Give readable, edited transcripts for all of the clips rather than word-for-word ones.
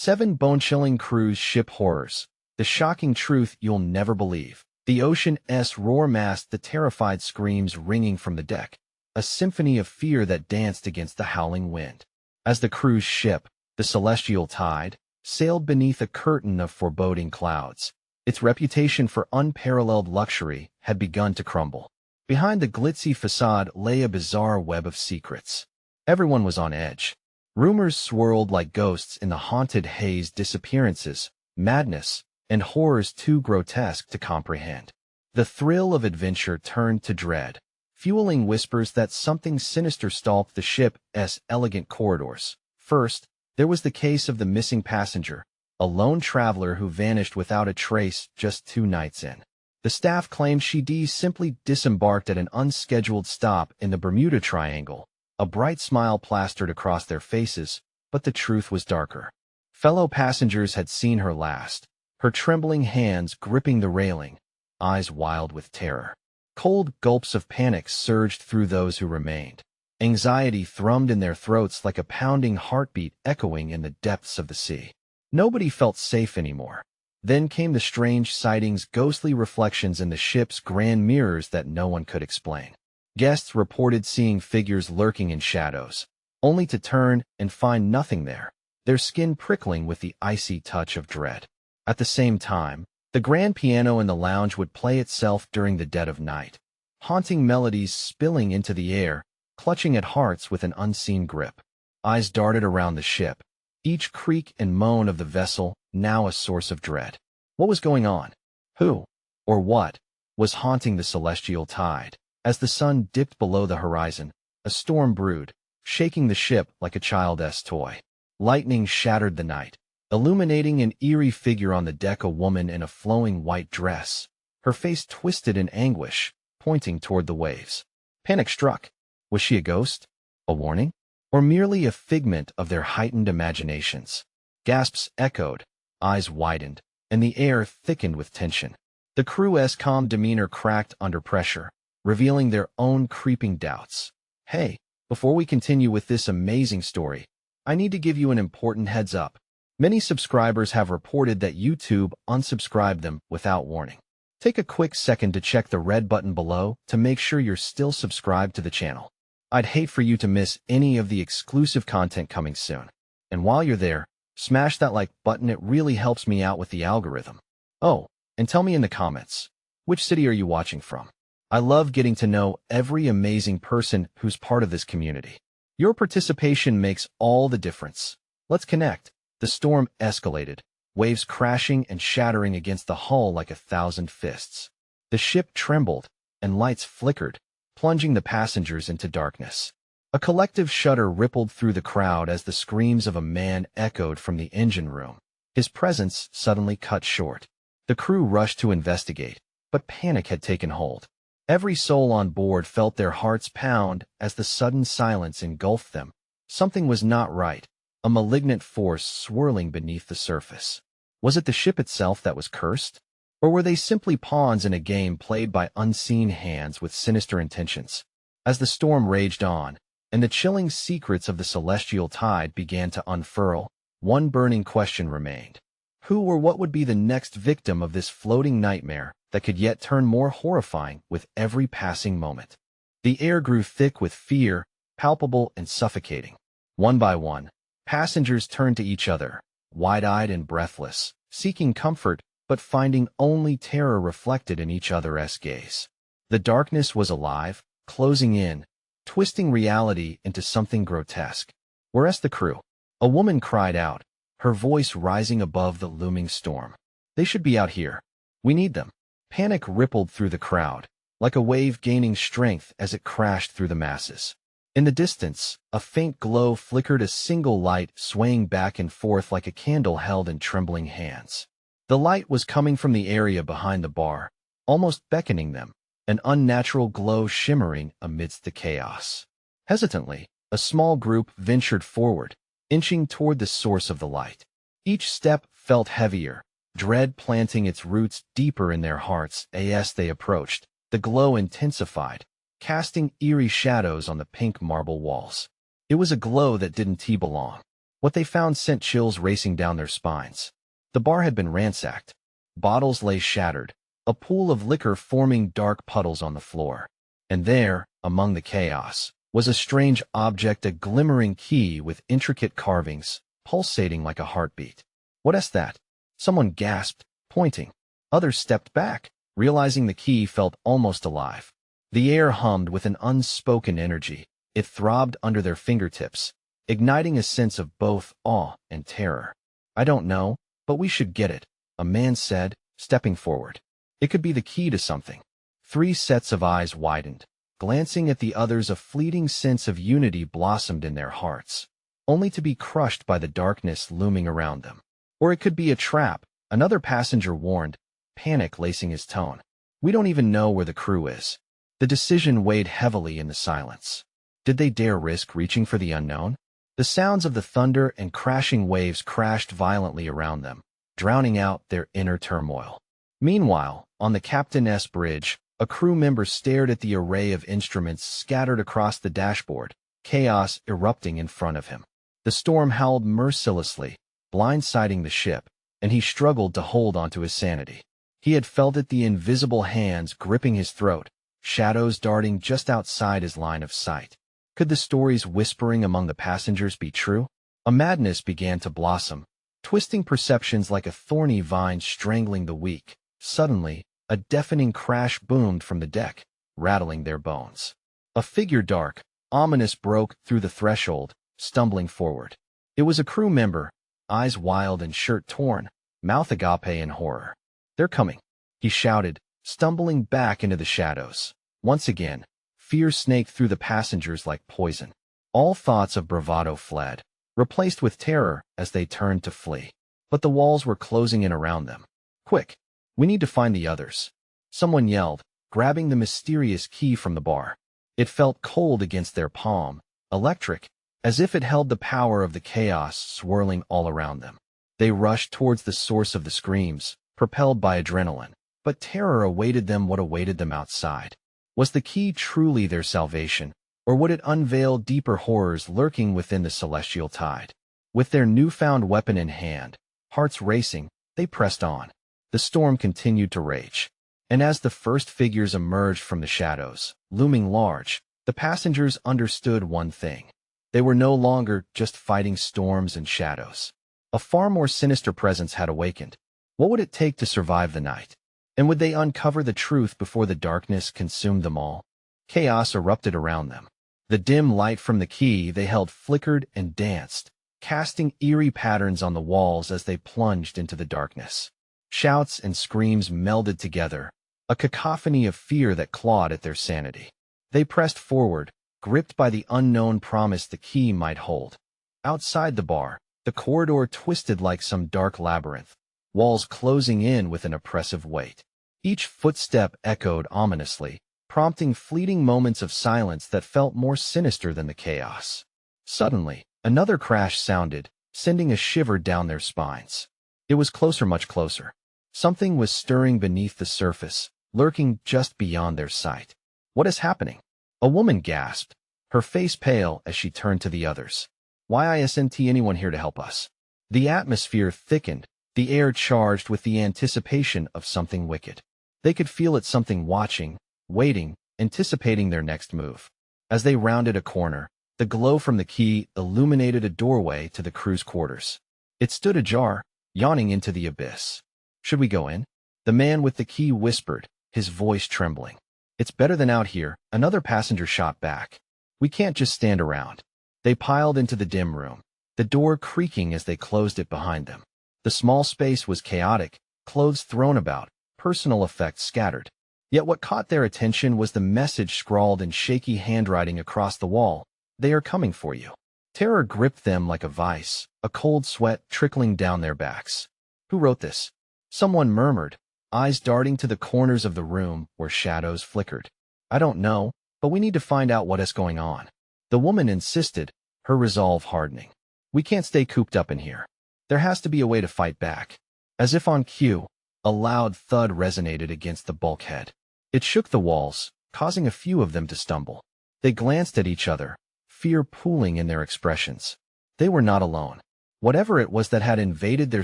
7 bone-chilling cruise ship horrors. The shocking truth you'll never believe. The ocean's roar masked the terrified screams ringing from the deck, a symphony of fear that danced against the howling wind. As the cruise ship, the Celestial Tide, sailed beneath a curtain of foreboding clouds, its reputation for unparalleled luxury had begun to crumble. Behind the glitzy facade lay a bizarre web of secrets. Everyone was on edge. Rumors swirled like ghosts in the haunted haze, disappearances, madness, and horrors too grotesque to comprehend. The thrill of adventure turned to dread, fueling whispers that something sinister stalked the ship's elegant corridors. First, there was the case of the missing passenger, a lone traveler who vanished without a trace just 2 nights in. The staff claimed she simply disembarked at an unscheduled stop in the Bermuda Triangle. A bright smile plastered across their faces, but the truth was darker. Fellow passengers had seen her last, her trembling hands gripping the railing, eyes wild with terror. Cold gulps of panic surged through those who remained. Anxiety thrummed in their throats like a pounding heartbeat echoing in the depths of the sea. Nobody felt safe anymore. Then came the strange sightings, ghostly reflections in the ship's grand mirrors that no one could explain. Guests reported seeing figures lurking in shadows, only to turn and find nothing there, their skin prickling with the icy touch of dread. At the same time, the grand piano in the lounge would play itself during the dead of night, haunting melodies spilling into the air, clutching at hearts with an unseen grip. Eyes darted around the ship, each creak and moan of the vessel now a source of dread. What was going on? Who, or what, was haunting the Celestial Tide? As the sun dipped below the horizon, a storm brewed, shaking the ship like a child's toy. Lightning shattered the night, illuminating an eerie figure on the deck, a woman in a flowing white dress, her face twisted in anguish, pointing toward the waves. Panic struck. Was she a ghost? A warning? Or merely a figment of their heightened imaginations? Gasps echoed, eyes widened, and the air thickened with tension. The crew's calm demeanor cracked under pressure, revealing their own creeping doubts. Hey, before we continue with this amazing story, I need to give you an important heads up. Many subscribers have reported that YouTube unsubscribed them without warning. Take a quick second to check the red button below to make sure you're still subscribed to the channel. I'd hate for you to miss any of the exclusive content coming soon. And while you're there, smash that like button, it really helps me out with the algorithm. Oh, and tell me in the comments, which city are you watching from? I love getting to know every amazing person who's part of this community. Your participation makes all the difference. Let's connect. The storm escalated, waves crashing and shattering against the hull like 1,000 fists. The ship trembled, and lights flickered, plunging the passengers into darkness. A collective shudder rippled through the crowd as the screams of a man echoed from the engine room. His presence suddenly cut short. The crew rushed to investigate, but panic had taken hold. Every soul on board felt their hearts pound as the sudden silence engulfed them. Something was not right, a malignant force swirling beneath the surface. Was it the ship itself that was cursed? Or were they simply pawns in a game played by unseen hands with sinister intentions? As the storm raged on, and the chilling secrets of the Celestial Tide began to unfurl, one burning question remained. Who or what would be the next victim of this floating nightmare that could yet turn more horrifying with every passing moment? The air grew thick with fear, palpable and suffocating. One by one, passengers turned to each other, wide-eyed and breathless, seeking comfort, but finding only terror reflected in each other's gaze. The darkness was alive, closing in, twisting reality into something grotesque. Where's the crew? A woman cried out, her voice rising above the looming storm. They should be out here. We need them. Panic rippled through the crowd, like a wave gaining strength as it crashed through the masses. In the distance, a faint glow flickered, a single light swaying back and forth like a candle held in trembling hands. The light was coming from the area behind the bar, almost beckoning them, an unnatural glow shimmering amidst the chaos. Hesitantly, a small group ventured forward, inching toward the source of the light. Each step felt heavier, dread planting its roots deeper in their hearts. As they approached, the glow intensified, casting eerie shadows on the pink marble walls. It was a glow that didn't belong. What they found sent chills racing down their spines. The bar had been ransacked. Bottles lay shattered, a pool of liquor forming dark puddles on the floor. And there, among the chaos, was a strange object, a glimmering key with intricate carvings, pulsating like a heartbeat. "What is that?" Someone gasped, pointing. Others stepped back, realizing the key felt almost alive. The air hummed with an unspoken energy. It throbbed under their fingertips, igniting a sense of both awe and terror. "I don't know, but we should get it," a man said, stepping forward. "It could be the key to something." 3 sets of eyes widened. Glancing at the others, a fleeting sense of unity blossomed in their hearts, only to be crushed by the darkness looming around them. "Or it could be a trap," another passenger warned, panic lacing his tone. "We don't even know where the crew is." The decision weighed heavily in the silence. Did they dare risk reaching for the unknown? The sounds of the thunder and crashing waves crashed violently around them, drowning out their inner turmoil. Meanwhile, on the Captain's bridge, a crew member stared at the array of instruments scattered across the dashboard, chaos erupting in front of him. The storm howled mercilessly, blindsiding the ship, and he struggled to hold onto his sanity. He had felt it, the invisible hands gripping his throat, shadows darting just outside his line of sight. Could the stories whispering among the passengers be true? A madness began to blossom, twisting perceptions like a thorny vine strangling the weak. Suddenly, a deafening crash boomed from the deck, rattling their bones. A figure dark, ominous broke through the threshold, stumbling forward. It was a crew member, eyes wild and shirt torn, mouth agape in horror. "They're coming," he shouted, stumbling back into the shadows. Once again, fear snaked through the passengers like poison. All thoughts of bravado fled, replaced with terror as they turned to flee. But the walls were closing in around them. "Quick! We need to find the others," someone yelled, grabbing the mysterious key from the bar. It felt cold against their palm, electric, as if it held the power of the chaos swirling all around them. They rushed towards the source of the screams, propelled by adrenaline. But terror awaited them. What awaited them outside? Was the key truly their salvation, or would it unveil deeper horrors lurking within the celestial tide? With their newfound weapon in hand, hearts racing, they pressed on. The storm continued to rage, and as the first figures emerged from the shadows, looming large, the passengers understood one thing. They were no longer just fighting storms and shadows. A far more sinister presence had awakened. What would it take to survive the night? And would they uncover the truth before the darkness consumed them all? Chaos erupted around them. The dim light from the key they held flickered and danced, casting eerie patterns on the walls as they plunged into the darkness. Shouts and screams melded together, a cacophony of fear that clawed at their sanity. They pressed forward, gripped by the unknown promise the key might hold. Outside the bar, the corridor twisted like some dark labyrinth, walls closing in with an oppressive weight. Each footstep echoed ominously, prompting fleeting moments of silence that felt more sinister than the chaos. Suddenly, another crash sounded, sending a shiver down their spines. It was closer, much closer. Something was stirring beneath the surface, lurking just beyond their sight. "What is happening?" A woman gasped, her face pale as she turned to the others. "Why isn't anyone here to help us?" The atmosphere thickened, the air charged with the anticipation of something wicked. They could feel it, something watching, waiting, anticipating their next move. As they rounded a corner, the glow from the key illuminated a doorway to the crew's quarters. It stood ajar, yawning into the abyss. "Should we go in?" The man with the key whispered, his voice trembling. "It's better than out here," another passenger shot back. "We can't just stand around." They piled into the dim room, the door creaking as they closed it behind them. The small space was chaotic, clothes thrown about, personal effects scattered. Yet what caught their attention was the message scrawled in shaky handwriting across the wall: "They are coming for you." Terror gripped them like a vice, a cold sweat trickling down their backs. "Who wrote this?" Someone murmured, eyes darting to the corners of the room where shadows flickered. "I don't know, but we need to find out what is going on." The woman insisted, her resolve hardening. "We can't stay cooped up in here. There has to be a way to fight back." As if on cue, a loud thud resonated against the bulkhead. It shook the walls, causing a few of them to stumble. They glanced at each other, fear pooling in their expressions. They were not alone. Whatever it was that had invaded their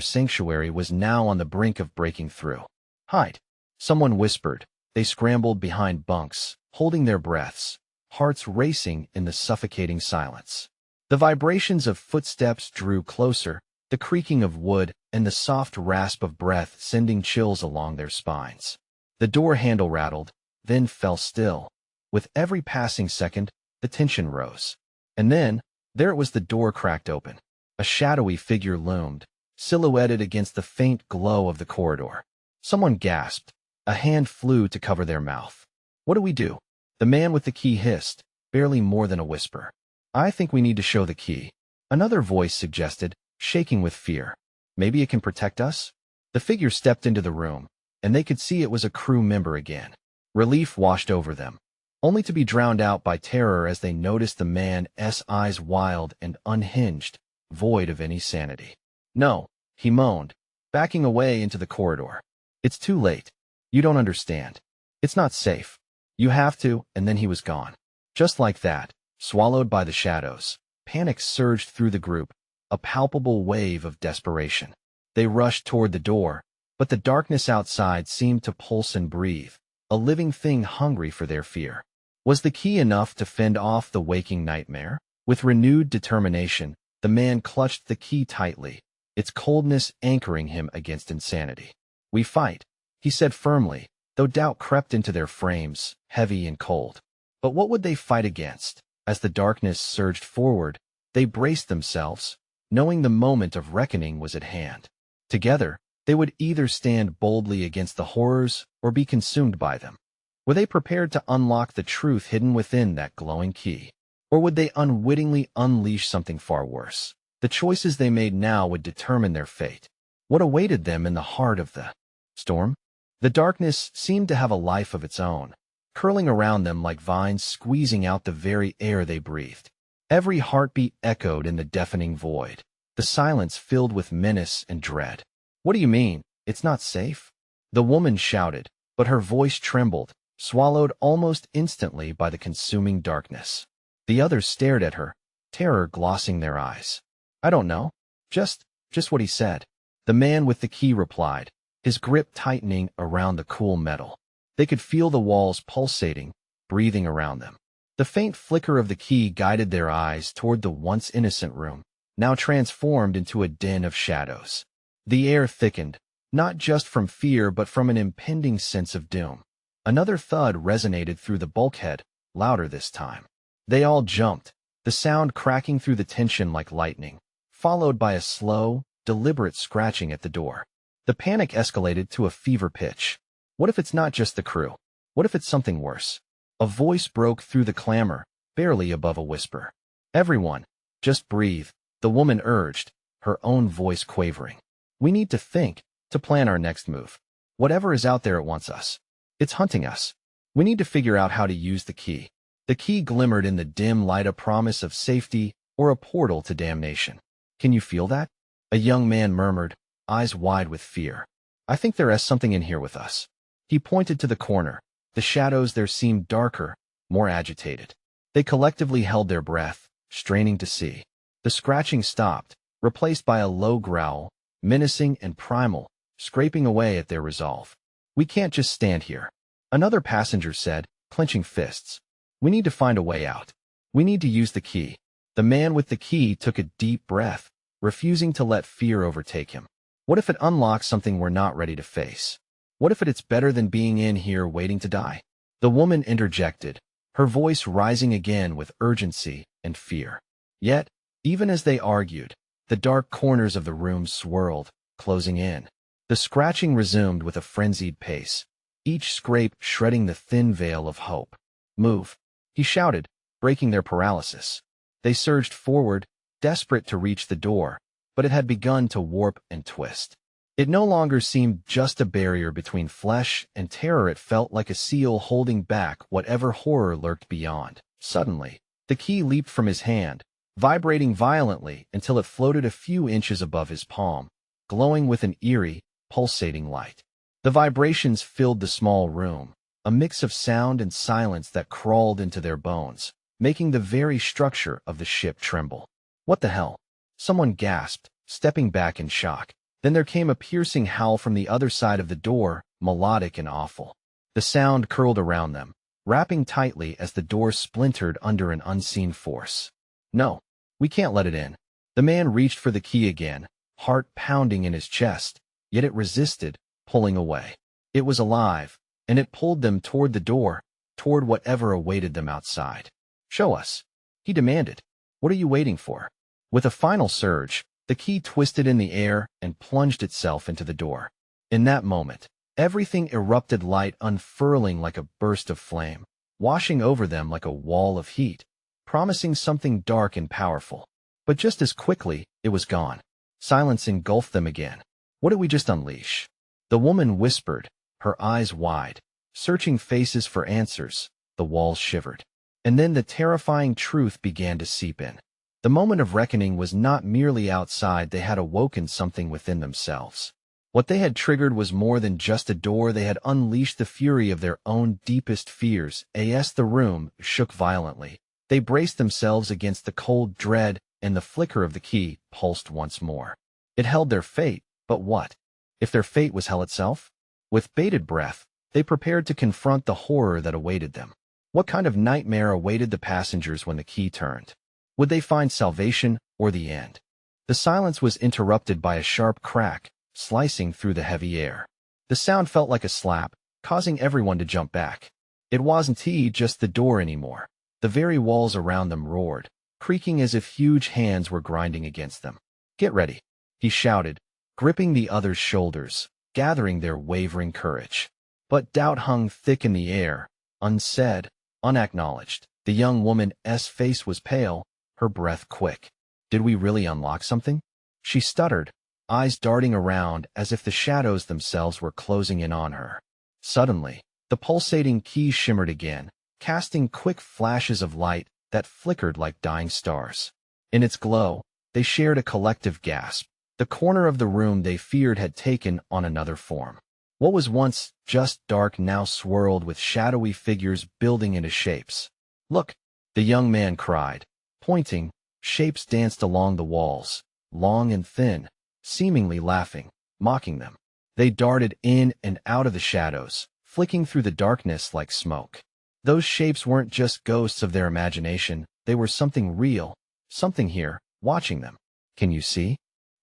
sanctuary was now on the brink of breaking through. "Hide!" someone whispered. They scrambled behind bunks, holding their breaths, hearts racing in the suffocating silence. The vibrations of footsteps drew closer, the creaking of wood and the soft rasp of breath sending chills along their spines. The door handle rattled, then fell still. With every passing second, the tension rose. And then, there it was, the door cracked open. A shadowy figure loomed, silhouetted against the faint glow of the corridor. Someone gasped. A hand flew to cover their mouth. "What do we do?" The man with the key hissed, barely more than a whisper. "I think we need to show the key," another voice suggested, shaking with fear. "Maybe it can protect us?" The figure stepped into the room, and they could see it was a crew member again. Relief washed over them, only to be drowned out by terror as they noticed the man's eyes wild and unhinged, void of any sanity. "No," he moaned, backing away into the corridor. "It's too late. You don't understand. It's not safe. You have to," and then he was gone. Just like that, swallowed by the shadows. Panic surged through the group, a palpable wave of desperation. They rushed toward the door, but the darkness outside seemed to pulse and breathe, a living thing hungry for their fear. Was the key enough to fend off the waking nightmare? With renewed determination, the man clutched the key tightly, its coldness anchoring him against insanity. "We fight," he said firmly, though doubt crept into their frames, heavy and cold. But what would they fight against? As the darkness surged forward, they braced themselves, knowing the moment of reckoning was at hand. Together, they would either stand boldly against the horrors or be consumed by them. Were they prepared to unlock the truth hidden within that glowing key? Or would they unwittingly unleash something far worse? The choices they made now would determine their fate. What awaited them in the heart of the storm? The darkness seemed to have a life of its own, curling around them like vines squeezing out the very air they breathed. Every heartbeat echoed in the deafening void, the silence filled with menace and dread. "What do you mean? It's not safe?" The woman shouted, but her voice trembled, swallowed almost instantly by the consuming darkness. The others stared at her, terror glossing their eyes. "I don't know. Just what he said," the man with the key replied, his grip tightening around the cool metal. They could feel the walls pulsating, breathing around them. The faint flicker of the key guided their eyes toward the once innocent room, now transformed into a den of shadows. The air thickened, not just from fear but from an impending sense of doom. Another thud resonated through the bulkhead, louder this time. They all jumped, the sound cracking through the tension like lightning, followed by a slow, deliberate scratching at the door. The panic escalated to a fever pitch. What if it's not just the crew? What if it's something worse? A voice broke through the clamor, barely above a whisper. "Everyone, just breathe," the woman urged, her own voice quavering. "We need to think, to plan our next move. Whatever is out there, it wants us. It's hunting us. We need to figure out how to use the key." The key glimmered in the dim light, a promise of safety or a portal to damnation. "Can you feel that?" a young man murmured, eyes wide with fear. "I think there is something in here with us." He pointed to the corner. The shadows there seemed darker, more agitated. They collectively held their breath, straining to see. The scratching stopped, replaced by a low growl, menacing and primal, scraping away at their resolve. "We can't just stand here," another passenger said, clenching fists. "We need to find a way out. We need to use the key." The man with the key took a deep breath, refusing to let fear overtake him. What if it unlocks something we're not ready to face? What if it's better than being in here waiting to die? The woman interjected, her voice rising again with urgency and fear. Yet, even as they argued, the dark corners of the room swirled, closing in. The scratching resumed with a frenzied pace, each scrape shredding the thin veil of hope. "Move," he shouted, breaking their paralysis. They surged forward, desperate to reach the door, but it had begun to warp and twist. It no longer seemed just a barrier between flesh and terror. It felt like a seal holding back whatever horror lurked beyond. Suddenly, the key leaped from his hand, vibrating violently until it floated a few inches above his palm, glowing with an eerie, pulsating light. The vibrations filled the small room, a mix of sound and silence that crawled into their bones, making the very structure of the ship tremble. "What the hell?" someone gasped, stepping back in shock. Then there came a piercing howl from the other side of the door, melodic and awful. The sound curled around them, wrapping tightly as the door splintered under an unseen force. No, we can't let it in. The man reached for the key again, heart pounding in his chest, yet it resisted, pulling away. It was alive, and it pulled them toward the door, toward whatever awaited them outside. Show us, he demanded. What are you waiting for? With a final surge, the key twisted in the air and plunged itself into the door. In that moment, everything erupted, light unfurling like a burst of flame, washing over them like a wall of heat, promising something dark and powerful. But just as quickly, it was gone. Silence engulfed them again. What did we just unleash? The woman whispered, her eyes wide, searching faces for answers. The walls shivered. And then the terrifying truth began to seep in. The moment of reckoning was not merely outside, they had awoken something within themselves. What they had triggered was more than just a door, they had unleashed the fury of their own deepest fears. The room shook violently. They braced themselves against the cold dread, and the flicker of the key pulsed once more. It held their fate, but what? If their fate was hell itself? With bated breath, they prepared to confront the horror that awaited them. What kind of nightmare awaited the passengers when the key turned? Would they find salvation or the end? The silence was interrupted by a sharp crack, slicing through the heavy air. The sound felt like a slap, causing everyone to jump back. It wasn't just the door anymore. The very walls around them roared, creaking as if huge hands were grinding against them. Get ready, he shouted, gripping the others' shoulders, gathering their wavering courage. But doubt hung thick in the air, unsaid, unacknowledged. The young woman's face was pale, her breath quick. Did we really unlock something? She stuttered, eyes darting around as if the shadows themselves were closing in on her. Suddenly, the pulsating key shimmered again, casting quick flashes of light that flickered like dying stars. In its glow, they shared a collective gasp. The corner of the room they feared had taken on another form. What was once just dark now swirled with shadowy figures building into shapes. Look, the young man cried, pointing. Shapes danced along the walls, long and thin, seemingly laughing, mocking them. They darted in and out of the shadows, flicking through the darkness like smoke. Those shapes weren't just ghosts of their imagination, they were something real, something here, watching them. Can you see?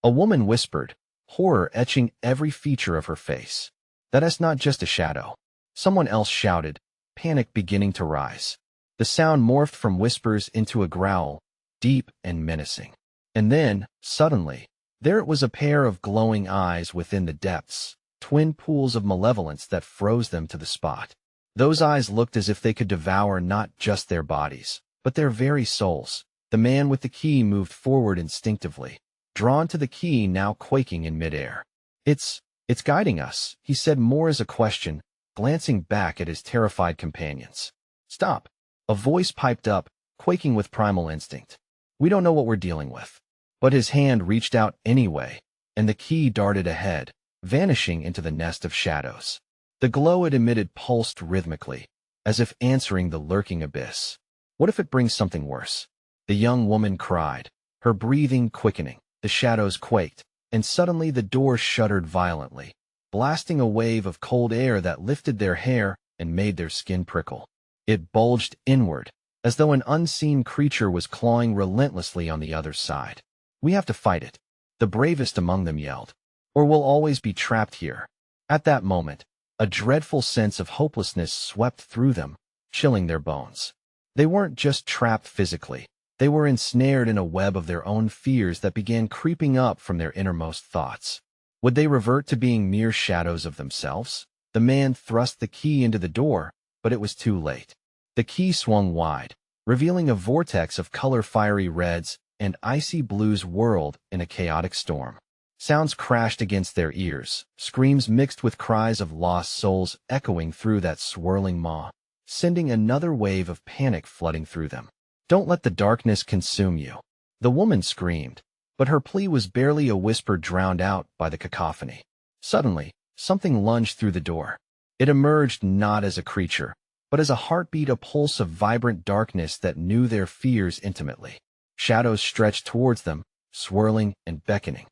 A woman whispered, horror etching every feature of her face. That's not just a shadow. Someone else shouted, panic beginning to rise. The sound morphed from whispers into a growl, deep and menacing. And then, suddenly, there it was, a pair of glowing eyes within the depths, twin pools of malevolence that froze them to the spot. Those eyes looked as if they could devour not just their bodies, but their very souls. The man with the key moved forward instinctively, drawn to the key, now quaking in midair. It's guiding us, he said, more as a question, glancing back at his terrified companions. Stop! A voice piped up, quaking with primal instinct. We don't know what we're dealing with. But his hand reached out anyway, and the key darted ahead, vanishing into the nest of shadows. The glow it emitted pulsed rhythmically, as if answering the lurking abyss. What if it brings something worse? The young woman cried, her breathing quickening. The shadows quaked, and suddenly the door shuddered violently, blasting a wave of cold air that lifted their hair and made their skin prickle. It bulged inward, as though an unseen creature was clawing relentlessly on the other side. We have to fight it, the bravest among them yelled, or we'll always be trapped here. At that moment, a dreadful sense of hopelessness swept through them, chilling their bones. They weren't just trapped physically. They were ensnared in a web of their own fears that began creeping up from their innermost thoughts. Would they revert to being mere shadows of themselves? The man thrust the key into the door, but it was too late. The key swung wide, revealing a vortex of color, fiery reds and icy blues whirled in a chaotic storm. Sounds crashed against their ears, screams mixed with cries of lost souls echoing through that swirling maw, sending another wave of panic flooding through them. Don't let the darkness consume you, the woman screamed, but her plea was barely a whisper drowned out by the cacophony. Suddenly, something lunged through the door. It emerged not as a creature, but as a heartbeat, a pulse of vibrant darkness that knew their fears intimately. Shadows stretched towards them, swirling and beckoning.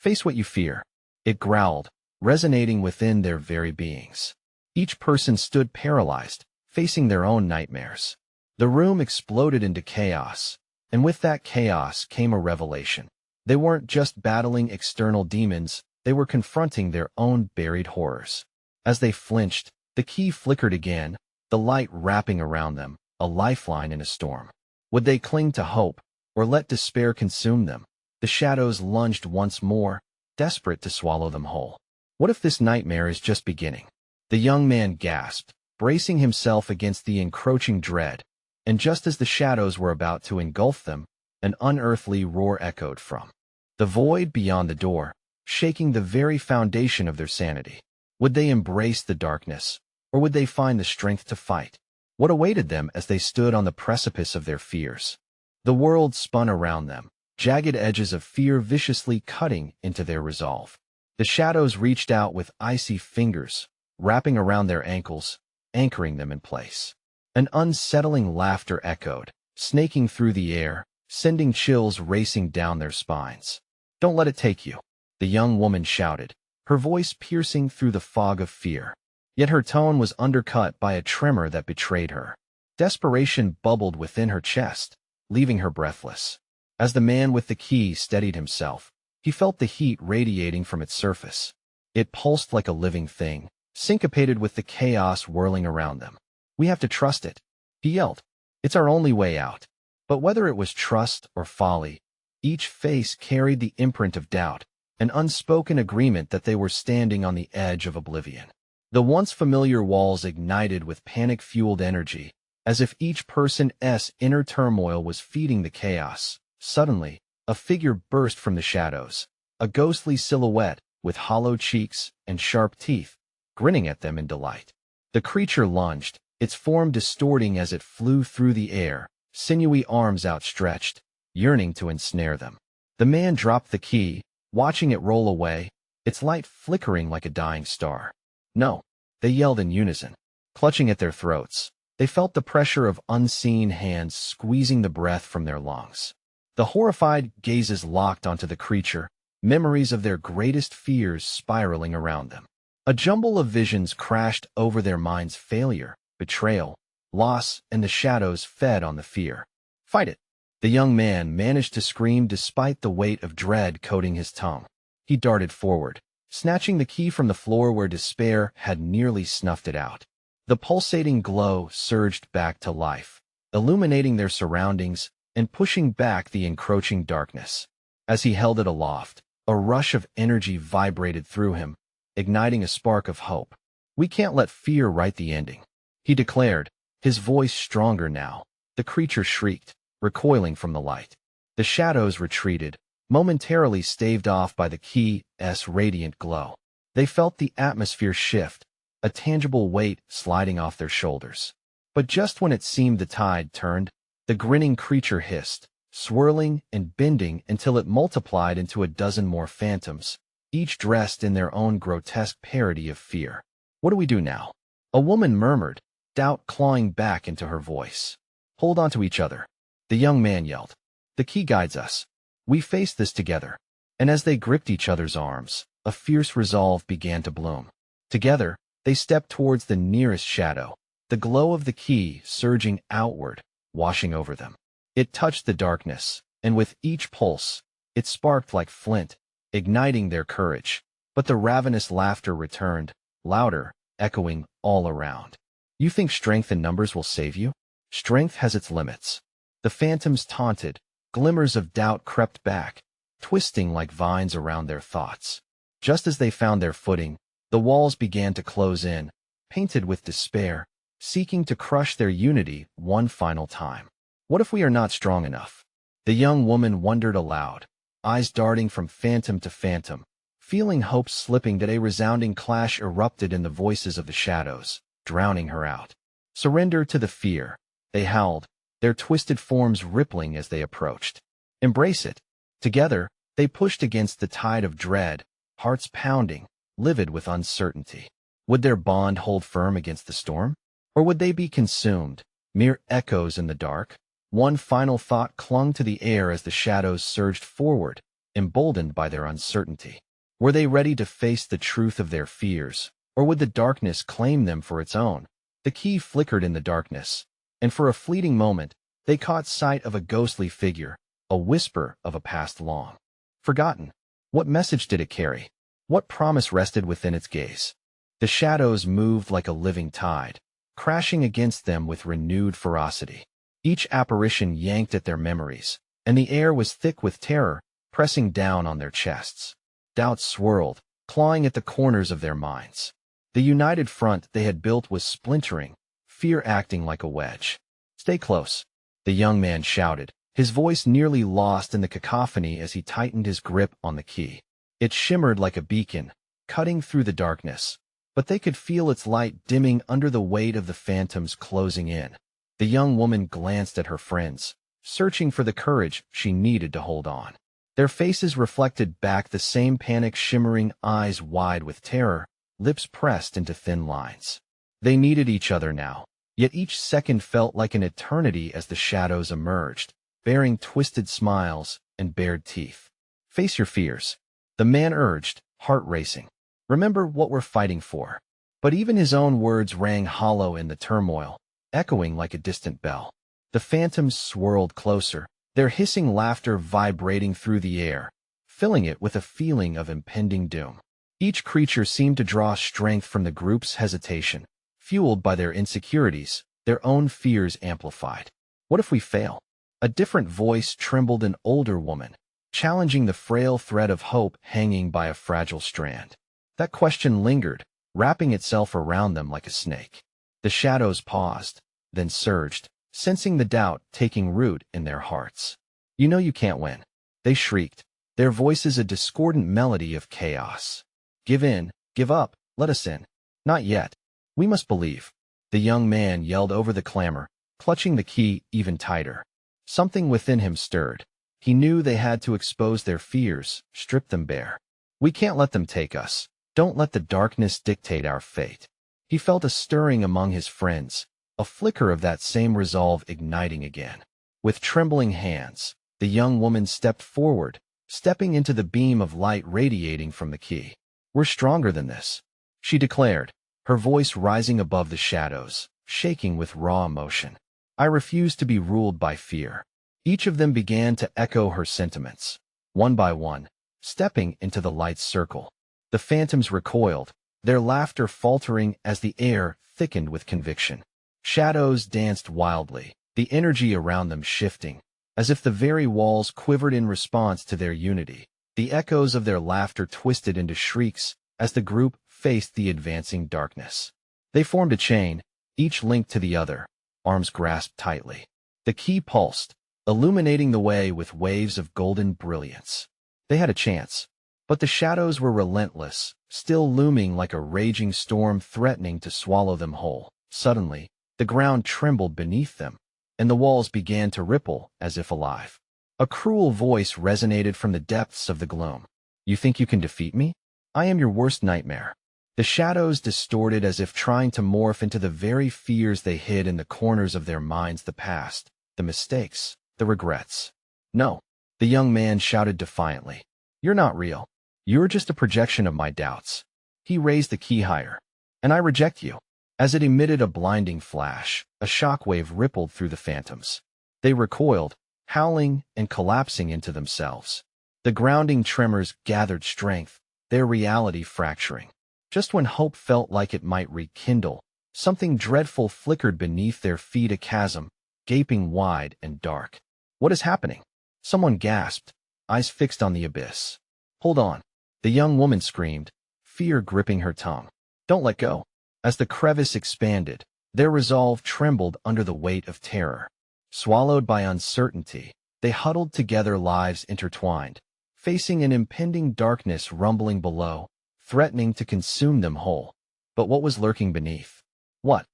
Face what you fear. It growled, resonating within their very beings. Each person stood paralyzed, facing their own nightmares. The room exploded into chaos, and with that chaos came a revelation. They weren't just battling external demons, they were confronting their own buried horrors. As they flinched, the key flickered again, the light wrapping around them, a lifeline in a storm. Would they cling to hope, or let despair consume them? The shadows lunged once more, desperate to swallow them whole. What if this nightmare is just beginning? The young man gasped, bracing himself against the encroaching dread, and just as the shadows were about to engulf them, an unearthly roar echoed from the void beyond the door, shaking the very foundation of their sanity. Would they embrace the darkness, or would they find the strength to fight? What awaited them as they stood on the precipice of their fears? The world spun around them, jagged edges of fear viciously cutting into their resolve. The shadows reached out with icy fingers, wrapping around their ankles, anchoring them in place. An unsettling laughter echoed, snaking through the air, sending chills racing down their spines. "Don't let it take you," the young woman shouted, her voice piercing through the fog of fear. Yet her tone was undercut by a tremor that betrayed her. Desperation bubbled within her chest, leaving her breathless. As the man with the key steadied himself, he felt the heat radiating from its surface. It pulsed like a living thing, syncopated with the chaos whirling around them. "We have to trust it," he yelled. "It's our only way out." But whether it was trust or folly, each face carried the imprint of doubt, an unspoken agreement that they were standing on the edge of oblivion. The once familiar walls ignited with panic-fueled energy, as if each person's inner turmoil was feeding the chaos. Suddenly, a figure burst from the shadows, a ghostly silhouette with hollow cheeks and sharp teeth, grinning at them in delight. The creature lunged, its form distorting as it flew through the air, sinewy arms outstretched, yearning to ensnare them. The man dropped the key, watching it roll away, its light flickering like a dying star. "No," they yelled in unison, clutching at their throats. They felt the pressure of unseen hands squeezing the breath from their lungs. The horrified gazes locked onto the creature, memories of their greatest fears spiraling around them. A jumble of visions crashed over their minds: failure, betrayal, loss, and the shadows fed on the fear. "Fight it!" The young man managed to scream despite the weight of dread coating his tongue. He darted forward, snatching the key from the floor where despair had nearly snuffed it out. The pulsating glow surged back to life, illuminating their surroundings and pushing back the encroaching darkness. As he held it aloft, a rush of energy vibrated through him, igniting a spark of hope. "We can't let fear write the ending," he declared, his voice stronger now. The creature shrieked, recoiling from the light. The shadows retreated, momentarily staved off by the key's radiant glow. They felt the atmosphere shift, a tangible weight sliding off their shoulders. But just when it seemed the tide turned, the grinning creature hissed, swirling and bending until it multiplied into a dozen more phantoms, each dressed in their own grotesque parody of fear. "What do we do now?" a woman murmured, doubt clawing back into her voice. "Hold on to each other," the young man yelled. "The key guides us. We face this together." And as they gripped each other's arms, a fierce resolve began to bloom. Together, they stepped towards the nearest shadow, the glow of the key surging outward, washing over them. It touched the darkness, and with each pulse, it sparked like flint, igniting their courage. But the ravenous laughter returned, louder, echoing all around. "You think strength in numbers will save you? Strength has its limits." The phantoms taunted, glimmers of doubt crept back, twisting like vines around their thoughts. Just as they found their footing, the walls began to close in, painted with despair, seeking to crush their unity one final time. "What if we are not strong enough?" The young woman wondered aloud, eyes darting from phantom to phantom, feeling hope slipping that a resounding clash erupted in the voices of the shadows, drowning her out. "Surrender to the fear," they howled, their twisted forms rippling as they approached. "Embrace it." Together, they pushed against the tide of dread, hearts pounding, livid with uncertainty. Would their bond hold firm against the storm? Or would they be consumed, mere echoes in the dark? One final thought clung to the air as the shadows surged forward, emboldened by their uncertainty. Were they ready to face the truth of their fears, or would the darkness claim them for its own? The key flickered in the darkness, and for a fleeting moment, they caught sight of a ghostly figure, a whisper of a past long forgotten. What message did it carry? What promise rested within its gaze? The shadows moved like a living tide, crashing against them with renewed ferocity. Each apparition yanked at their memories, and the air was thick with terror, pressing down on their chests. Doubts swirled, clawing at the corners of their minds. The united front they had built was splintering, fear acting like a wedge. "Stay close," the young man shouted, his voice nearly lost in the cacophony as he tightened his grip on the key. It shimmered like a beacon, cutting through the darkness, but they could feel its light dimming under the weight of the phantoms closing in. The young woman glanced at her friends, searching for the courage she needed to hold on. Their faces reflected back the same panic, shimmering eyes wide with terror, lips pressed into thin lines. They needed each other now, yet each second felt like an eternity as the shadows emerged, bearing twisted smiles and bared teeth. "Face your fears," the man urged, heart racing. "Remember what we're fighting for." But even his own words rang hollow in the turmoil, echoing like a distant bell. The phantoms swirled closer, their hissing laughter vibrating through the air, filling it with a feeling of impending doom. Each creature seemed to draw strength from the group's hesitation, fueled by their insecurities, their own fears amplified. "What if we fail?" A different voice trembled, an older woman, challenging the frail thread of hope hanging by a fragile strand. That question lingered, wrapping itself around them like a snake. The shadows paused, then surged, sensing the doubt taking root in their hearts. "You know you can't win," they shrieked, their voices a discordant melody of chaos. "Give in, give up, let us in." "Not yet. We must believe," the young man yelled over the clamor, clutching the key even tighter. Something within him stirred. He knew they had to expose their fears, strip them bare. "We can't let them take us. Don't let the darkness dictate our fate." He felt a stirring among his friends, a flicker of that same resolve igniting again. With trembling hands, the young woman stepped forward, stepping into the beam of light radiating from the key. "We're stronger than this," she declared, her voice rising above the shadows, shaking with raw emotion. "I refuse to be ruled by fear." Each of them began to echo her sentiments, one by one, stepping into the light's circle. The phantoms recoiled, their laughter faltering as the air thickened with conviction. Shadows danced wildly, the energy around them shifting, as if the very walls quivered in response to their unity. The echoes of their laughter twisted into shrieks as the group faced the advancing darkness. They formed a chain, each linked to the other, arms grasped tightly. The key pulsed, illuminating the way with waves of golden brilliance. They had a chance, but the shadows were relentless, still looming like a raging storm threatening to swallow them whole. Suddenly, the ground trembled beneath them, and the walls began to ripple as if alive. A cruel voice resonated from the depths of the gloom. "You think you can defeat me? I am your worst nightmare." The shadows distorted as if trying to morph into the very fears they hid in the corners of their minds, the past, the mistakes, the regrets. "No," the young man shouted defiantly. "You're not real. You're just a projection of my doubts." He raised the key higher. "And I reject you." As it emitted a blinding flash, a shockwave rippled through the phantoms. They recoiled, howling and collapsing into themselves. The grounding tremors gathered strength, their reality fracturing. Just when hope felt like it might rekindle, something dreadful flickered beneath their feet, a chasm, gaping wide and dark. "What is happening?" someone gasped, eyes fixed on the abyss. "Hold on," the young woman screamed, fear gripping her tongue. "Don't let go." As the crevice expanded, their resolve trembled under the weight of terror. Swallowed by uncertainty, they huddled together, lives intertwined, facing an impending darkness rumbling below, threatening to consume them whole. But what was lurking beneath? What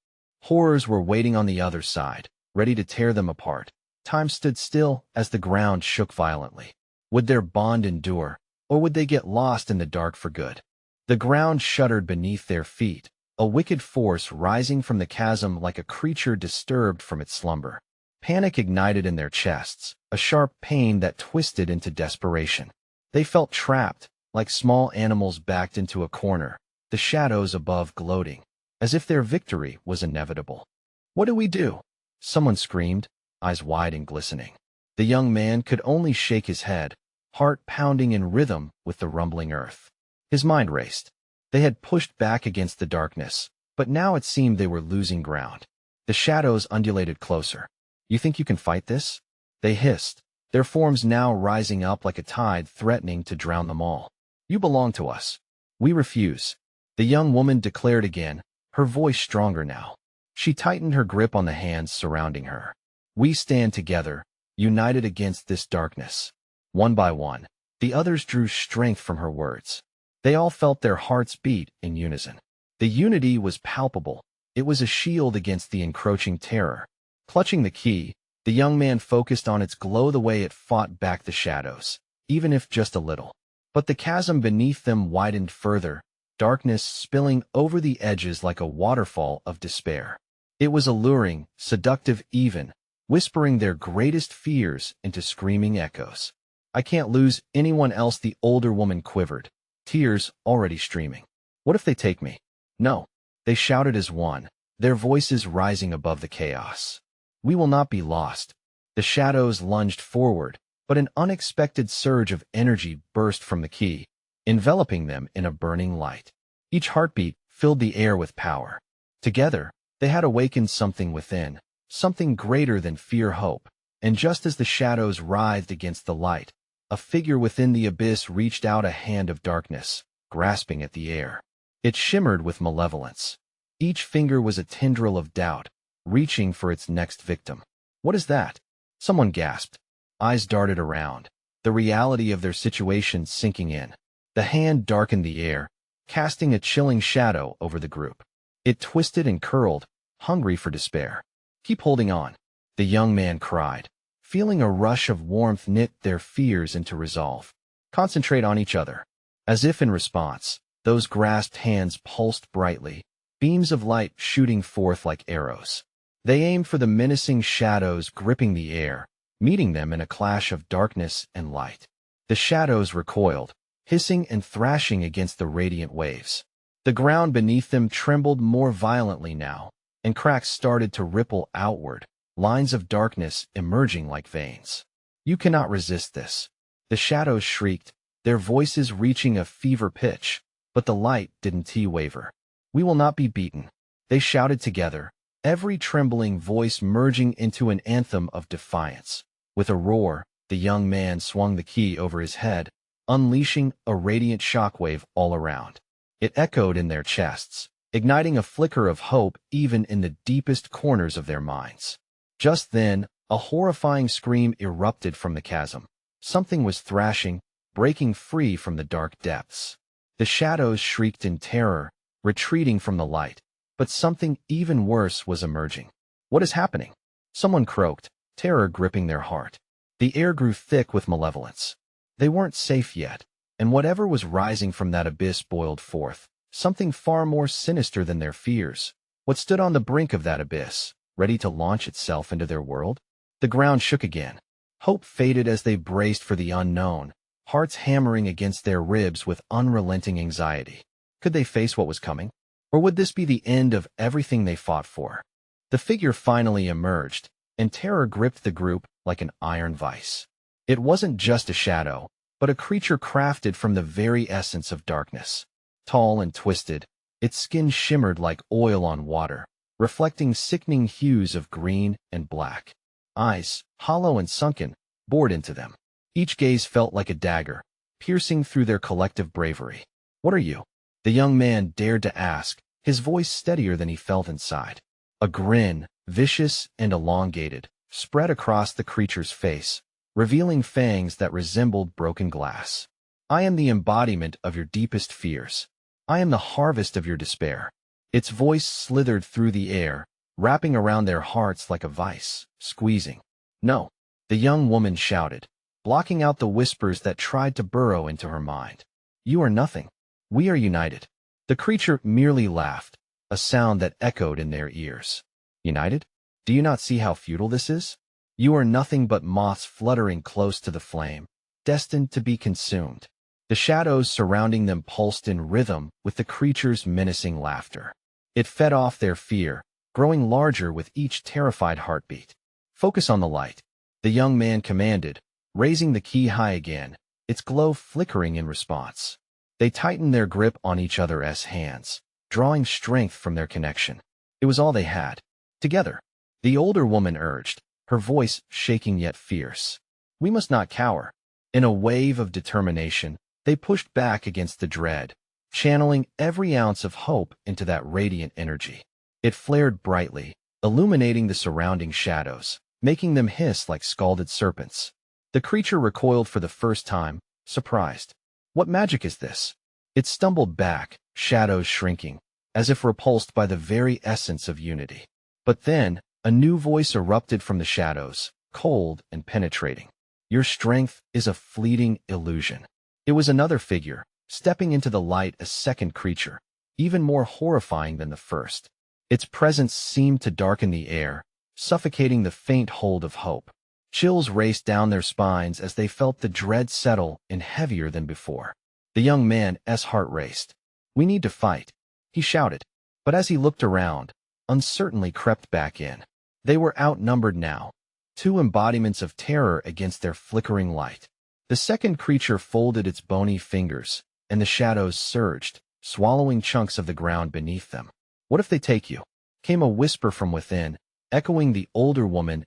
horrors were waiting on the other side, ready to tear them apart? Time stood still as the ground shook violently. Would their bond endure, or would they get lost in the dark for good? The ground shuddered beneath their feet, a wicked force rising from the chasm like a creature disturbed from its slumber. Panic ignited in their chests, a sharp pain that twisted into desperation. They felt trapped, like small animals backed into a corner, the shadows above gloating, as if their victory was inevitable. "What do we do?" Someone screamed, eyes wide and glistening. The young man could only shake his head, heart pounding in rhythm with the rumbling earth. His mind raced. They had pushed back against the darkness, but now it seemed they were losing ground. The shadows undulated closer. "You think you can fight this?" They hissed, their forms now rising up like a tide threatening to drown them all. "You belong to us. We refuse," the young woman declared again, her voice stronger now. She tightened her grip on the hands surrounding her. "We stand together, united against this darkness." One by one, the others drew strength from her words. They all felt their hearts beat in unison. The unity was palpable. It was a shield against the encroaching terror. Clutching the key, the young man focused on its glow the way it fought back the shadows, even if just a little. But the chasm beneath them widened further, darkness spilling over the edges like a waterfall of despair. It was alluring, seductive even, whispering their greatest fears into screaming echoes. "I can't lose anyone else," the older woman quivered, tears already streaming. "What if they take me?" "No," they shouted as one, their voices rising above the chaos. "We will not be lost." The shadows lunged forward, but an unexpected surge of energy burst from the key, enveloping them in a burning light. Each heartbeat filled the air with power. Together, they had awakened something within, something greater than fear-hope, and just as the shadows writhed against the light, a figure within the abyss reached out a hand of darkness, grasping at the air. It shimmered with malevolence. Each finger was a tendril of doubt, reaching for its next victim. "What is that?" Someone gasped. Eyes darted around, the reality of their situation sinking in. The hand darkened the air, casting a chilling shadow over the group. It twisted and curled, hungry for despair. "Keep holding on," the young man cried. Feeling a rush of warmth knit their fears into resolve. "Concentrate on each other." As if in response, those grasped hands pulsed brightly, beams of light shooting forth like arrows. They aimed for the menacing shadows gripping the air, meeting them in a clash of darkness and light. The shadows recoiled, hissing and thrashing against the radiant waves. The ground beneath them trembled more violently now, and cracks started to ripple outward, lines of darkness emerging like veins. "You cannot resist this." The shadows shrieked, their voices reaching a fever pitch, but the light didn't waver. "We will not be beaten," they shouted together, every trembling voice merging into an anthem of defiance. With a roar, the young man swung the key over his head, unleashing a radiant shockwave all around. It echoed in their chests, igniting a flicker of hope even in the deepest corners of their minds. Just then, a horrifying scream erupted from the chasm. Something was thrashing, breaking free from the dark depths. The shadows shrieked in terror, retreating from the light, but something even worse was emerging. "What is happening?" Someone croaked, terror gripping their heart. The air grew thick with malevolence. They weren't safe yet, and whatever was rising from that abyss boiled forth, something far more sinister than their fears. What stood on the brink of that abyss, ready to launch itself into their world? The ground shook again. Hope faded as they braced for the unknown, hearts hammering against their ribs with unrelenting anxiety. Could they face what was coming? Or would this be the end of everything they fought for? The figure finally emerged, and terror gripped the group like an iron vice. It wasn't just a shadow, but a creature crafted from the very essence of darkness. Tall and twisted, its skin shimmered like oil on water, reflecting sickening hues of green and black. Eyes, hollow and sunken, bored into them. Each gaze felt like a dagger, piercing through their collective bravery. "What are you?" the young man dared to ask, his voice steadier than he felt inside. A grin, vicious and elongated, spread across the creature's face, revealing fangs that resembled broken glass. "I am the embodiment of your deepest fears. I am the harvest of your despair." Its voice slithered through the air, wrapping around their hearts like a vice, squeezing. "No," the young woman shouted, blocking out the whispers that tried to burrow into her mind. "You are nothing. We are united." The creature merely laughed, a sound that echoed in their ears. "United? Do you not see how futile this is? You are nothing but moths fluttering close to the flame. destined to be consumed. The shadows surrounding them pulsed in rhythm with the creature's menacing laughter. It fed off their fear, growing larger with each terrified heartbeat. "Focus on the light," the young man commanded, raising the key high again, its glow flickering in response. They tightened their grip on each other's hands, drawing strength from their connection. It was all they had. Together, the older woman urged, her voice shaking yet fierce. "We must not cower." In a wave of determination, they pushed back against the dread, channeling every ounce of hope into that radiant energy. It flared brightly, illuminating the surrounding shadows, making them hiss like scalded serpents. The creature recoiled for the first time, surprised. "What magic is this?" It stumbled back, shadows shrinking, as if repulsed by the very essence of unity. But then, a new voice erupted from the shadows, cold and penetrating. "Your strength is a fleeting illusion." It was another figure, stepping into the light, a second creature, even more horrifying than the first. Its presence seemed to darken the air, suffocating the faint hold of hope. Chills raced down their spines as they felt the dread settle in heavier than before. The young man's heart raced. "We need to fight," he shouted. But as he looked around, uncertainty crept back in. They were outnumbered now, two embodiments of terror against their flickering light. The second creature folded its bony fingers, and the shadows surged, swallowing chunks of the ground beneath them. "What if they take you?" came a whisper from within, echoing the older woman's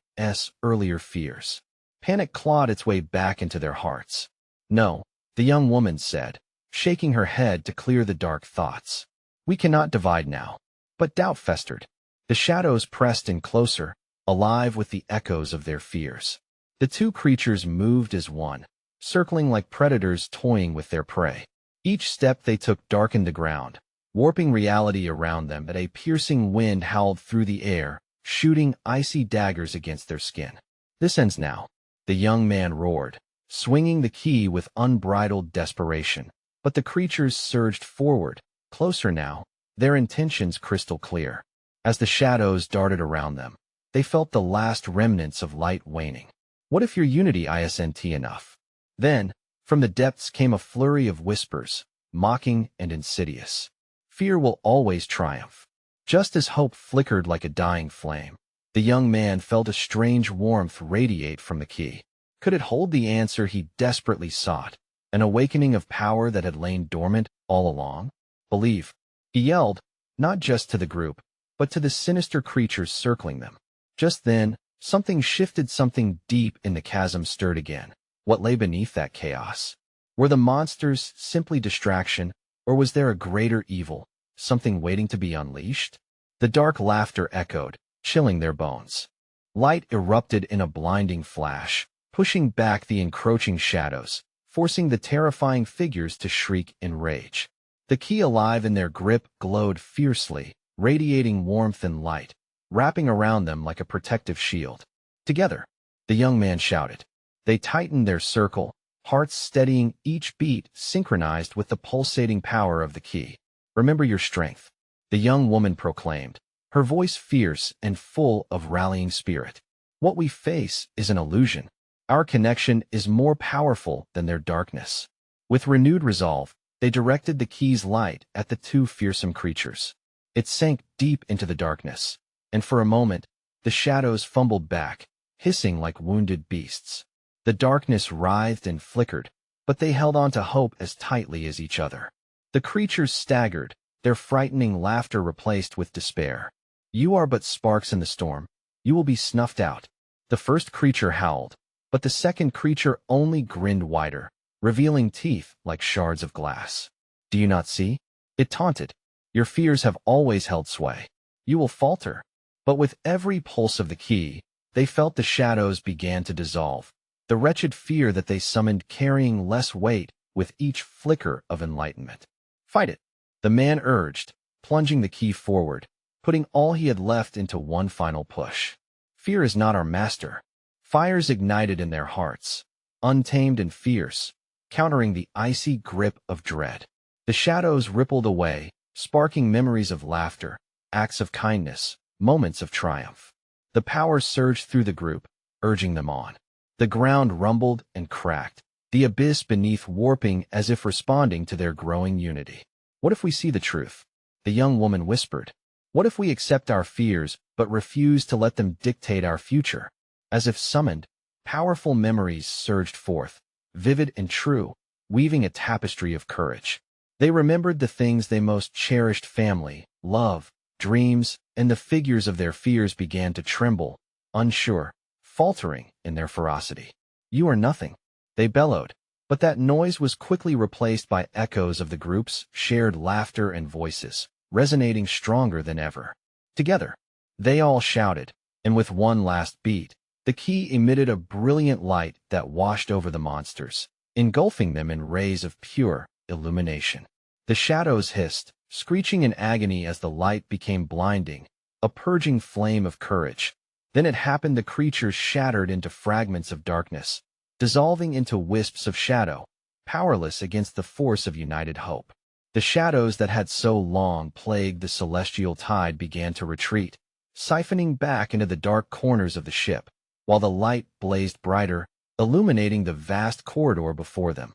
earlier fears. Panic clawed its way back into their hearts. "No," the young woman said, shaking her head to clear the dark thoughts. "We cannot divide now." But doubt festered. The shadows pressed in closer, alive with the echoes of their fears. The two creatures moved as one, circling like predators toying with their prey. Each step they took darkened the ground, warping reality around them as a piercing wind howled through the air, shooting icy daggers against their skin. "This ends now," the young man roared, swinging the key with unbridled desperation. But the creatures surged forward, closer now, their intentions crystal clear. As the shadows darted around them, they felt the last remnants of light waning. "What if your unity isn't enough?" Then, from the depths came a flurry of whispers, mocking and insidious. "Fear will always triumph." Just as hope flickered like a dying flame, the young man felt a strange warmth radiate from the key. Could it hold the answer he desperately sought, an awakening of power that had lain dormant all along? "Believe," he yelled, not just to the group, but to the sinister creatures circling them. Just then, something shifted, something deep in the chasm stirred again. What lay beneath that chaos? Were the monsters simply distraction, or was there a greater evil, something waiting to be unleashed? The dark laughter echoed, chilling their bones. Light erupted in a blinding flash, pushing back the encroaching shadows, forcing the terrifying figures to shriek in rage. The key, alive in their grip, glowed fiercely, radiating warmth and light, wrapping around them like a protective shield. "Together," the young man shouted. They tightened their circle, hearts steadying each beat, synchronized with the pulsating power of the key. "Remember your strength," the young woman proclaimed, her voice fierce and full of rallying spirit. "What we face is an illusion. Our connection is more powerful than their darkness." With renewed resolve, they directed the key's light at the two fearsome creatures. It sank deep into the darkness, and for a moment, the shadows fumbled back, hissing like wounded beasts. The darkness writhed and flickered, but they held on to hope as tightly as each other. The creatures staggered, their frightening laughter replaced with despair. "You are but sparks in the storm. You will be snuffed out." The first creature howled, but the second creature only grinned wider, revealing teeth like shards of glass. "Do you not see?" it taunted. "Your fears have always held sway. You will falter." But with every pulse of the key, they felt the shadows began to dissolve, the wretched fear that they summoned carrying less weight with each flicker of enlightenment. "Fight it," the man urged, plunging the key forward, putting all he had left into one final push. "Fear is not our master." Fires ignited in their hearts, untamed and fierce, countering the icy grip of dread. The shadows rippled away, sparking memories of laughter, acts of kindness, moments of triumph. The power surged through the group, urging them on. The ground rumbled and cracked, the abyss beneath warping as if responding to their growing unity. What if we see the truth? The young woman whispered. What if we accept our fears but refuse to let them dictate our future? As if summoned, powerful memories surged forth, vivid and true, weaving a tapestry of courage. They remembered the things they most cherished: family, love, dreams, and the figures of their fears began to tremble, unsure, faltering in their ferocity. You are nothing, they bellowed, but that noise was quickly replaced by echoes of the group's shared laughter and voices, resonating stronger than ever. Together, they all shouted, and with one last beat, the key emitted a brilliant light that washed over the monsters, engulfing them in rays of pure illumination. The shadows hissed, screeching in agony as the light became blinding, a purging flame of courage. Then it happened: the creatures shattered into fragments of darkness, dissolving into wisps of shadow, powerless against the force of united hope. The shadows that had so long plagued the celestial tide began to retreat, siphoning back into the dark corners of the ship, while the light blazed brighter, illuminating the vast corridor before them.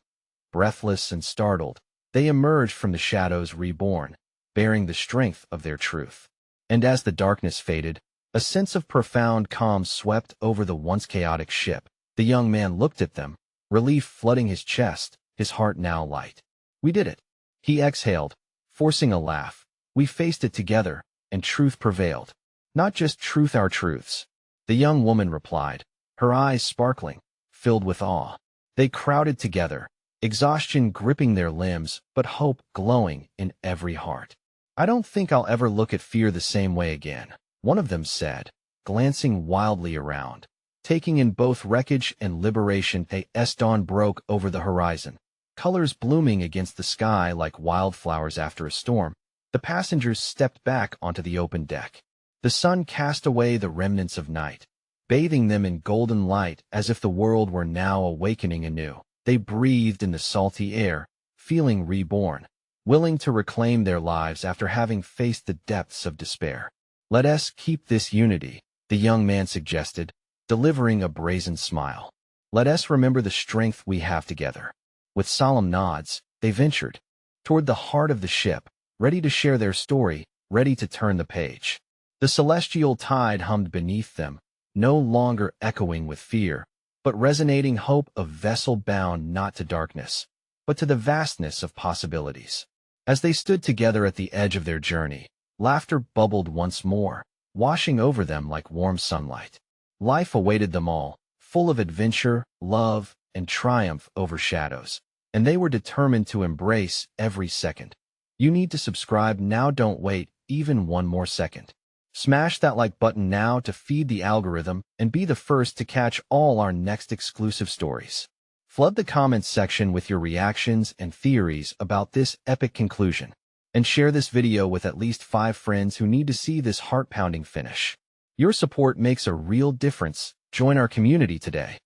Breathless and startled, they emerged from the shadows reborn, bearing the strength of their truth. And as the darkness faded, a sense of profound calm swept over the once chaotic ship. The young man looked at them, relief flooding his chest, his heart now light. We did it. He exhaled, forcing a laugh. We faced it together, and truth prevailed. Not just truth, our truths. The young woman replied, her eyes sparkling, filled with awe. They crowded together, exhaustion gripping their limbs, but hope glowing in every heart. I don't think I'll ever look at fear the same way again, one of them said, glancing wildly around. Taking in both wreckage and liberation, as dawn broke over the horizon, colors blooming against the sky like wildflowers after a storm. The passengers stepped back onto the open deck. The sun cast away the remnants of night, bathing them in golden light as if the world were now awakening anew. They breathed in the salty air, feeling reborn, willing to reclaim their lives after having faced the depths of despair. Let us keep this unity, the young man suggested, delivering a brazen smile. Let us remember the strength we have together. With solemn nods, they ventured toward the heart of the ship, ready to share their story, ready to turn the page. The celestial tide hummed beneath them, no longer echoing with fear, but resonating hope, a vessel bound not to darkness, but to the vastness of possibilities. As they stood together at the edge of their journey, laughter bubbled once more, washing over them like warm sunlight. Life awaited them all, full of adventure, love, and triumph over shadows, and they were determined to embrace every second. You need to subscribe now. Don't wait even one more second. Smash that like button now to feed the algorithm and be the first to catch all our next exclusive stories. Flood the comments section with your reactions and theories about this epic conclusion, and share this video with at least 5 friends who need to see this heart-pounding finish. Your support makes a real difference. Join our community today.